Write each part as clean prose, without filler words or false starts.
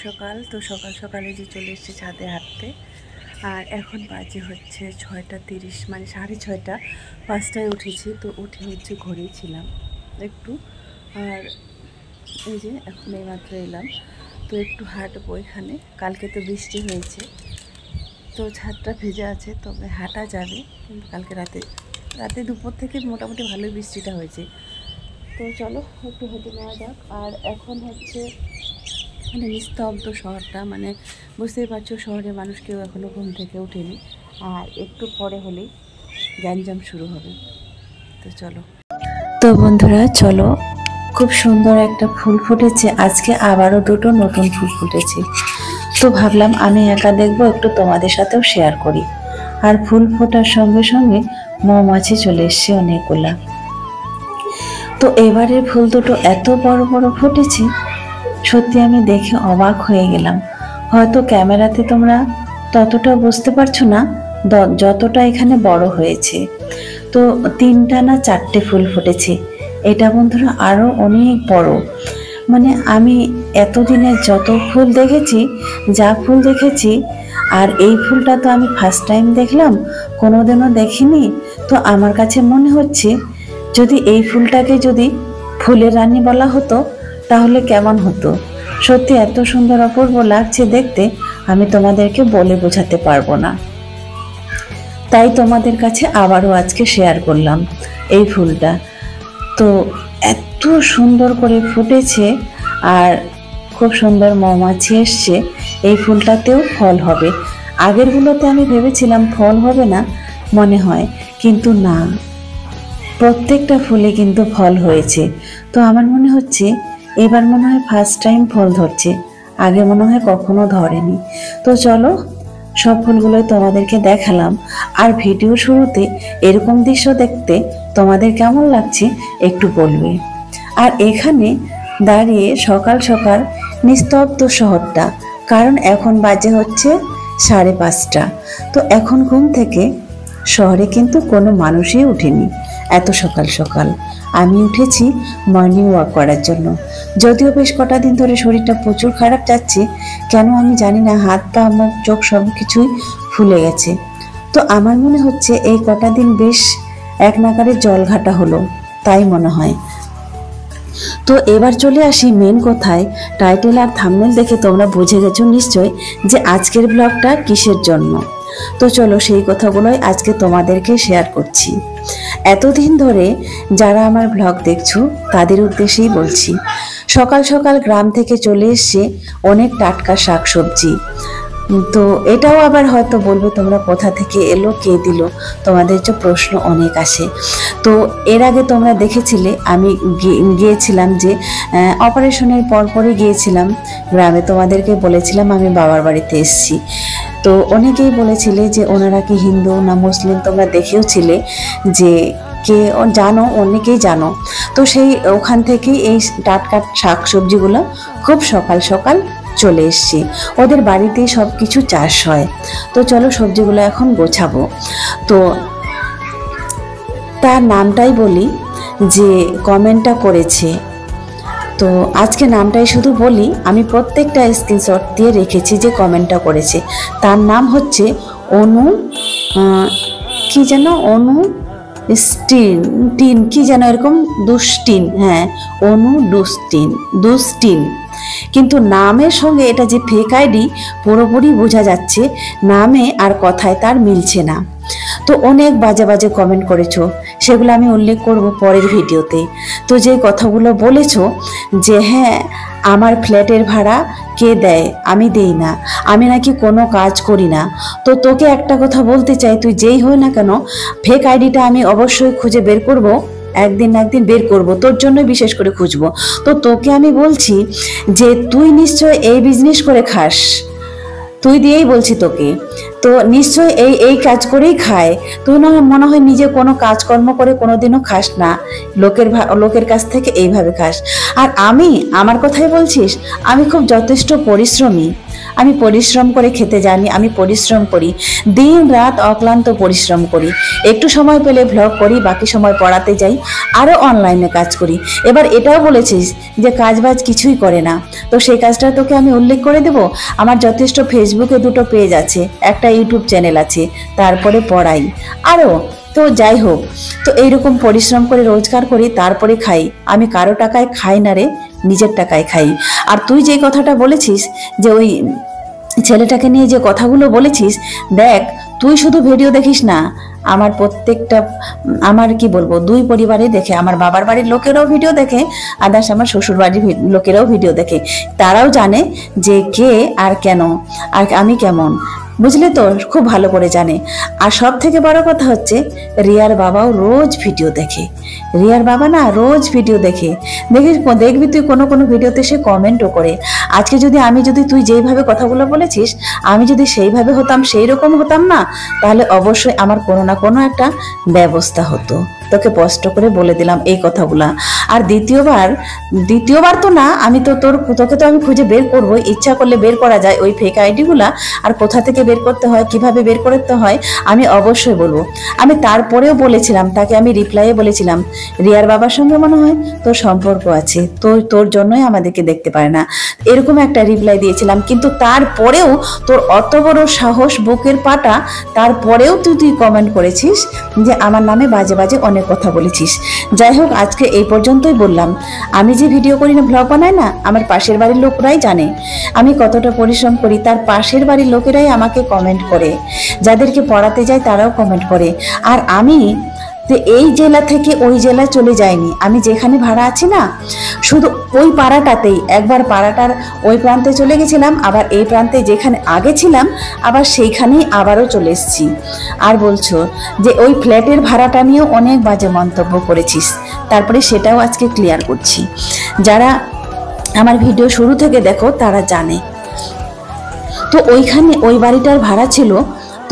সকাল তো সকাল সকালে যে চলে এসেছি ছাদে হাঁটতে। আর এখন বাজে হচ্ছে 6:30, মানে 6:30। 5টায় উঠেছি, তো উঠে হচ্ছে ঘরেই ছিলাম একটু। আর এই যে এখন এইমাত্র এলাম, তো একটু হাঁটবো এখানে। কালকে তো বৃষ্টি হয়েছে, তো ছাদটা ভেজা আছে, তবে হাঁটা যাবে। কিন্তু কালকে রাতে দুপুর থেকে মোটামুটি ভালোই বৃষ্টিটা হয়েছে। তো চলো একটু হেঁটে নেওয়া যাক। আর এখন হচ্ছে মানে নিস্তব্ধ শহরটা, মানে বুঝতেই পারছো শহরের মানুষ কেউ এখনও ঘুম থেকে ওঠেনি। আর একটু পরে হলেই গ্যাঞ্জাম শুরু হবে। তো চলো। তো বন্ধুরা চলো, খুব সুন্দর একটা ফুল ফুটেছে আজকে, আবারও দুটো নতুন ফুল ফুটেছে। তো ভাবলাম আমি একা দেখবো, একটু তোমাদের সাথেও শেয়ার করি। আর ফুল ফোটার সঙ্গে সঙ্গে মৌমাছি চলে এসছে অনেকগুলা। তো এবারের ফুল দুটো এত বড় বড় ফুটেছে, সত্যি আমি দেখে অবাক হয়ে গেলাম। হয়তো ক্যামেরাতে তোমরা ততটা বুঝতে পারছো না যতটা এখানে বড় হয়েছে। তো 3টা না 4টে ফুল ফুটেছে। এটা বন্ধুরা আরো অনেক বড়। মানে আমি এতদিনে যত ফুল দেখেছি, যা ফুল দেখেছি, আর এই ফুলটা তো আমি ফার্স্ট টাইম দেখলাম, কোনোদিনও দেখিনি। তো আমার কাছে মনে হচ্ছে যদি এই ফুলটাকে যদি ফুলের রানী বলা হতো তাহলে কেমন হতো। সত্যি এত সুন্দর অপূর্ব লাগছে দেখতে, আমি তোমাদেরকে বলে বোঝাতে পারবো না। তাই তোমাদের কাছে আবারও আজকে শেয়ার করলাম এই ফুলটা। তো এত সুন্দর করে ফুটেছে, আর খুব সুন্দর মৌমাছি এসছে। এই ফুলটাতেও ফল হবে। আগেরগুলোতে আমি ভেবেছিলাম ফল হবে না মনে হয়, কিন্তু না, প্রত্যেকটা ফুলে কিন্তু ফল হয়েছে। তো আমার মনে হচ্ছে এবার মনে হয় ফার্স্ট টাইম ফল ধরছে, আগে মনে হয় কখনো ধরেনি। তো চলো, সব ফুলগুলোই তোমাদেরকে দেখালাম। আর ভিডিও শুরুতে এরকম দৃশ্য দেখতে তোমাদের কেমন লাগছে একটু বলবে। আর এখানে দাঁড়িয়ে সকাল সকাল নিস্তব্ধ শহরটা, কারণ এখন বাজে হচ্ছে 5:30। তো এখন ঘুম থেকে শহরে কিন্তু কোনো মানুষই উঠেনি এত সকাল সকাল। আমি উঠেছি মর্নিং ওয়াক করার জন্য। যদিও বেশ কটা দিন ধরে শরীরটা প্রচুর খারাপ যাচ্ছে, কেন আমি জানি না, হাত পা মুখ চোখ সব কিছুই ফুলে গেছে। তো আমার মনে হচ্ছে এই কটা দিন বেশ এক নাগারে জল ঘাটা হলো, তাই মনে হয়। তো এবার চলে আসি মেন কথায়। টাইটেল আর থাম্বনেল দেখে তোমরা বুঝে গেছো নিশ্চয় যে আজকের ব্লগটা কিসের জন্য। তো চলো সেই কথাগুলোই আজকে তোমাদেরকে শেয়ার করছি। এতদিন ধরে যারা আমার ব্লগ দেখছো তাদের উদ্দেশ্যেই বলছি, সকাল সকাল গ্রাম থেকে চলে এসছে অনেক টাটকা শাকসবজি। তো এটাও আবার হয়তো বলবে তোমরা কোথা থেকে এলো, কে দিল, তোমাদের যে প্রশ্ন অনেক আসে। তো এর আগে তোমরা দেখেছিলে আমি গিয়েছিলাম যে অপারেশনের পরপরই গিয়েছিলাম গ্রামে, তোমাদেরকে বলেছিলাম আমি বাবার বাড়িতে এসেছি। তো অনেকেই বলেছিলে যে ওনারা কি হিন্দু না মুসলিম, তোমরা দেখেওছিলে যে কে জানো, অনেকেই জানো। তো সেই ওখান থেকেই এই টাটকা শাকসবজিগুলো খুব সকাল সকাল চলে এসছি। ওদের বাড়িতেই সব কিছু চাষ হয়। তো চলো সবজিগুলো এখন গোছাবো। তো তার নামটাই বলি যে কমেন্টটা করেছে, তো আজকে নামটাই শুধু বলি, আমি প্রত্যেকটা স্ক্রিনশট দিয়ে রেখেছি যে কমেন্টটা করেছে। তার নাম হচ্ছে অনু, কি যেন, অনু টিন কি যেন এরকম, দুষ্টিন, হ্যাঁ অনু দুষ্টিন। কিন্তু নামের সঙ্গে এটা যে ফেক আইডি পুরোপুরি বোঝা যাচ্ছে, নামে আর কথায় তার মিলছে না। তো অনেক বাজে বাজে কমেন্ট করেছো, সেগুলো আমি উল্লেখ করব পরের ভিডিওতে। তো যে কথাগুলো বলেছো যে হ্যাঁ আমার ফ্ল্যাটের ভাড়া কে দেয়, আমি দেই না, আমি নাকি কোনো কাজ করি না। তো তোকে একটা কথা বলতে চাই, তুই যেই হই না কেন, ফেক আইডিটা আমি অবশ্যই খুঁজে বের করব, একদিন না একদিন বের করব, তোর জন্য বিশেষ করে খুঁজবো। তো তোকে আমি বলছি যে তুই নিশ্চয় এই বিজনেস করে খাস, তুই দিয়েই বলছি তোকে, তো নিশ্চয় এই কাজ করেই খায়। তুই না মনে হয় নিজে কোনো কাজকর্ম করে কোনোদিনও খাস না, লোকের কাছ থেকে এইভাবে খাস। আর আমি আমার কথাই বলছিস, আমি খুব যথেষ্ট পরিশ্রমী। আমি পরিশ্রম করে খেতে জানি, আমি পরিশ্রম করি, দিন রাত অক্লান্ত পরিশ্রম করি। একটু সময় পেলে ভ্লগ করি, বাকি সময় পড়াতে যাই, আরও অনলাইনে কাজ করি। এবার এটাও বলেছিস যে কাজবাজ কিছুই করে না, তো সেই কাজটা তোকে আমি উল্লেখ করে দেব। আমার যথেষ্ট ফেসবুকে 2টো পেজ আছে, একটা ইউটিউব চ্যানেল আছে, তারপরে পড়াই আরও। তো যাই হোক, তো এইরকম পরিশ্রম করে রোজগার করি, তারপরে খাই। আমি কারো টাকায় খাই না রে, নিজের টাকায় খাই। আর তুই যে কথাটা বলেছিস যে ওই ছেলেটাকে নিয়ে যে কথাগুলো বলেছিস, দেখ তুই শুধু ভিডিও দেখিস না, আমার প্রত্যেকটা আমার কি বলবো 2 পরিবারে দেখে, আমার বাবার বাড়ির লোকেরাও ভিডিও দেখে, আদার্স আমার শ্বশুর বাড়ির লোকেরাও ভিডিও দেখে। তারাও জানে যে কে আর কেন আর আমি কেমন, বুঝলে তো, খুব ভালো করে জানে। আর সব থেকে বড় কথা হচ্ছে রিয়ার বাবাও রোজ ভিডিও দেখে। রিয়ার বাবা না রোজ ভিডিও দেখে, দেখবি তুই কোনো কোনো ভিডিওতে সে কমেন্টও করে। আজকে যদি তুই যেইভাবে কথাগুলো বলেছিস, আমি যদি সেইভাবে হতাম, সেই রকম হতাম না, তাহলে অবশ্যই আমার কোনো না কোনো একটা ব্যবস্থা হতো। তোকে স্পষ্ট করে বলে দিলাম এই কথাগুলা। আর দ্বিতীয়বার তো না, আমি তো তোকে তো আমি খুঁজে বের করবো, ইচ্ছা করলে বের করা যায় ওই ফেক আইডিগুলা, আর কোথা থেকে বের করতে হয়, কিভাবে বের করতে হয় আমি অবশ্যই বলবো। আমি তারপরেও বলেছিলাম, তাকে আমি রিপ্লাইয়ে বলেছিলাম, রিয়ার বাবার সঙ্গে মনে হয় তোর সম্পর্ক আছে, তোর জন্যই আমাদেরকে দেখতে পারে না, এরকম একটা রিপ্লাই দিয়েছিলাম। কিন্তু তারপরেও তোর অত বড় সাহস, বুকের পাটা, তারপরেও তুই কমেন্ট করেছিস যে আমার নামে বাজে বাজে অনেক কথা বলেছিস। যাই হোক, আজকে এই পর্যন্তই বললাম। আমি যে ভিডিও করি না, ব্লগ বানাই না, আমার পাশের বাড়ির লোকরাই জানে আমি কতটা পরিশ্রম করি। তার পাশের বাড়ির লোকেরাই আমাকে কমেন্ট করে, যাদেরকে পড়াতে যাই তারাও কমেন্ট করে। আর আমি তো এই জেলা থেকে ওই জেলায় চলে যাইনি, আমি যেখানে ভাড়া আছি না, শুধু ওই পাড়াটাতেই একবার পাড়াটার ওই প্রান্তে চলে গেছিলাম, আবার এই প্রান্তে যেখানে আগে ছিলাম আবার সেইখানেই আবারও চলে এসেছি। আর বলছো যে ওই ফ্ল্যাটের ভাড়াটা নিয়েও অনেক বাজে মন্তব্য করেছিস, তারপরে সেটাও আজকে ক্লিয়ার করছি। যারা আমার ভিডিও শুরু থেকে দেখো তারা জানে। তো ওইখানে ওই বাড়িটার ভাড়া ছিল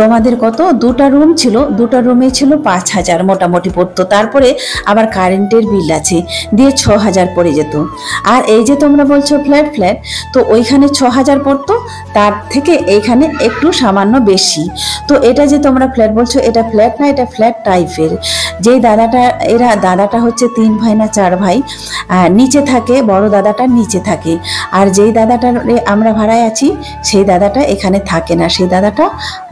তোমাদের কত, 2টা রুম ছিল, 2টা রুমে ছিল 5,000 মোটামুটি পড়তো। তারপরে আবার কারেন্টের বিল আছে, দিয়ে 6,000 পড়ে যেত। আর এই যে তোমরা বলছো ফ্ল্যাট, তো ওইখানে 6,000 পড়তো, তার থেকে এইখানে একটু সামান্য বেশি। তো এটা যে তোমরা ফ্ল্যাট বলছো, এটা ফ্ল্যাট না, এটা ফ্ল্যাট টাইপের। যেই দাদাটা হচ্ছে 3 ভাই না 4 ভাই, নিচে থাকে, বড় দাদাটা নিচে থাকে। আর যেই দাদাটার আমরা ভাড়ায় আছি, সেই দাদাটা এখানে থাকে না, সেই দাদাটা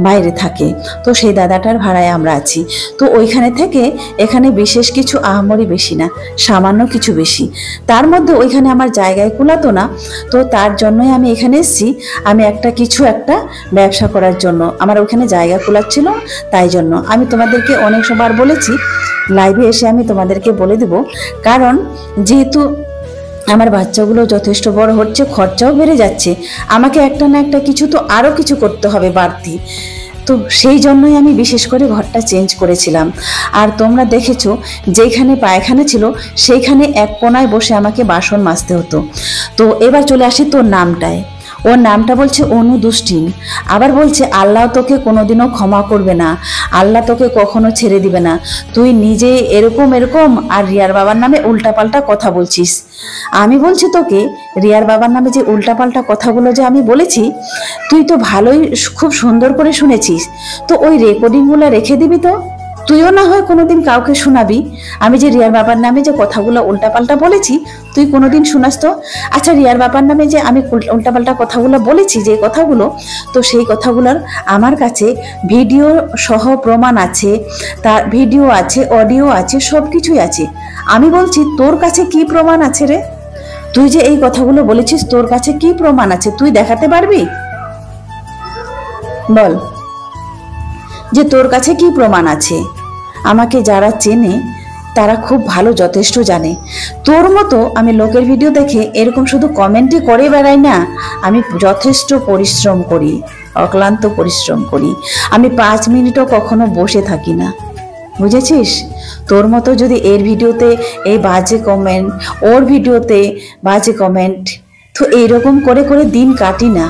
বাইরে থাকে। তো সেই দাদাটার ভাড়ায় আমরা আছি। তো ওইখানে থেকে এখানে বিশেষ কিছু আহামরি বেশি না, সামান্য কিছু বেশি। তার মধ্যে ওইখানে আমার জায়গায় কুলাতো না, তো তার জন্যই আমি এখানে এসেছি। আমি একটা ব্যবসা করার জন্য আমার ওইখানে জায়গা কুলাচ্ছিল, তাই জন্য আমি তোমাদেরকে অনেক সবার বলেছি, লাইভে এসে আমি তোমাদেরকে বলে দেব। কারণ যেহেতু আমার বাচ্চাগুলো যথেষ্ট বড় হচ্ছে, খরচাও বেড়ে যাচ্ছে, আমাকে একটা না একটা কিছু তো আরও কিছু করতে হবে বাড়তি। তো সেই জন্যই আমি বিশেষ করে ঘরটা চেঞ্জ করেছিলাম। আর তোমরা দেখেছো যেখানে পায়খানা ছিল সেইখানে এক কোনায় বসে আমাকে বাসন মাজতে হতো। তো এবার চলে আসি তোর নামটায়। ওর নামটা বলছে অনু দুষ্টিন। আবার বলছে আল্লাহ তোকে কোনোদিনও ক্ষমা করবে না, আল্লাহ তোকে কখনো ছেড়ে দিবে না। তুই নিজে এরকম আর রিয়ার বাবার নামে উল্টাপাল্টা কথা বলছিস। আমি বলছি তোকে, রিয়ার বাবার নামে যে উল্টাপাল্টা কথাগুলো যে আমি বলেছি, তুই তো ভালোই খুব সুন্দর করে শুনেছিস। তো ওই রেকর্ডিংগুলো রেখে দিবি তো, তুইও না হয় কোনোদিন কাউকে শোনাবি আমি যে রিয়ার বাবার নামে যে কথাগুলো উল্টাপাল্টা বলেছি, তুই কোনোদিন শোনাস তো। আচ্ছা, রিয়ার বাবার নামে যে আমি উল্টাপাল্টা কথাগুলো বলেছি, যে কথাগুলো, তো সেই কথাগুলোর আমার কাছে ভিডিও সহ প্রমাণ আছে, তার ভিডিও আছে, অডিও আছে, সব কিছুই আছে। আমি বলছি তোর কাছে কি প্রমাণ আছে রে? তুই যে এই কথাগুলো বলেছিস, তোর কাছে কি প্রমাণ আছে? তুই দেখাতে পারবি? বল যে তোর কাছে কি প্রমাণ আছে। আমাকে যারা চেনে তারা খুব ভালো যথেষ্ট জানে। তোর মতো আমি লোকের ভিডিও দেখে এরকম শুধু কমেন্টই করে বেড়াই না, আমি যথেষ্ট পরিশ্রম করি, অক্লান্ত পরিশ্রম করি। আমি 5 মিনিটও কখনো বসে থাকি না, বুঝেছিস? তোর মতো যদি এর ভিডিওতে এই বাজে কমেন্ট, ওর ভিডিওতে বাজে কমেন্ট, তো এইরকম করে করে দিন কাটি না,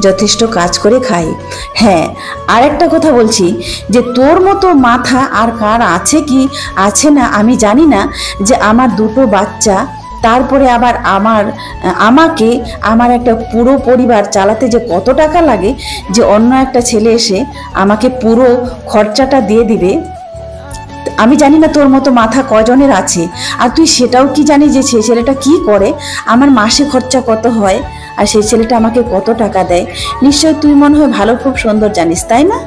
যথেষ্ট কাজ করে খাই। হ্যাঁ, আর একটা কথা বলছি, যে তোর মতো মাথা আর কার আছে কি আছে না আমি জানি না, যে আমার 2টো বাচ্চা তারপরে আবার আমাকে আমার একটা পুরো পরিবার চালাতে যে কত টাকা লাগে, যে অন্য একটা ছেলে এসে আমাকে পুরো খরচাটা দিয়ে দিবে। আমি জানি না তোর মতো মাথা কজনের আছে, আর তুই সেটাও কি জানিস যে সেই ছেলেটা কি করে, আমার মাসে খরচা কত হয়, আর সেই ছেলেটা আমাকে কত টাকা দেয়। নিশ্চয় তুই মনে হয় ভালো খুব সুন্দর জানিস, তাই না?